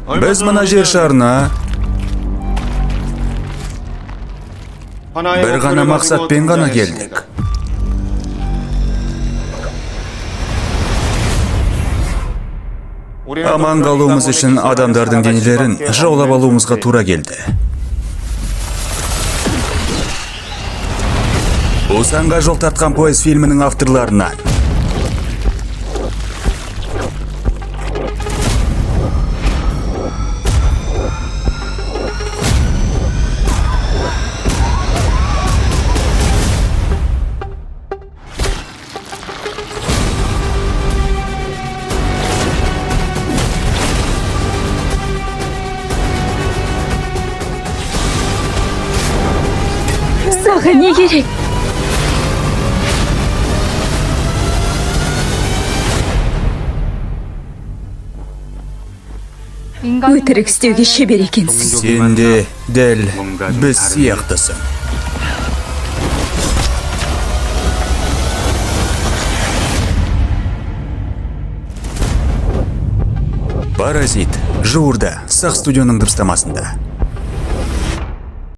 Biz мына жер шарына bir gana maksatpen gana geldik. Aman kalığımız için adamdardın denelerin жаулап алуымызга тура келди. Усанга жол тарткан поезд фильмinin авторларынан. Сага не керек? Өтірік істеуге шебер екенсің. Сен де дәл біз сияқтысың. Паразит жуырда Сақ студияның дыбыстамасында.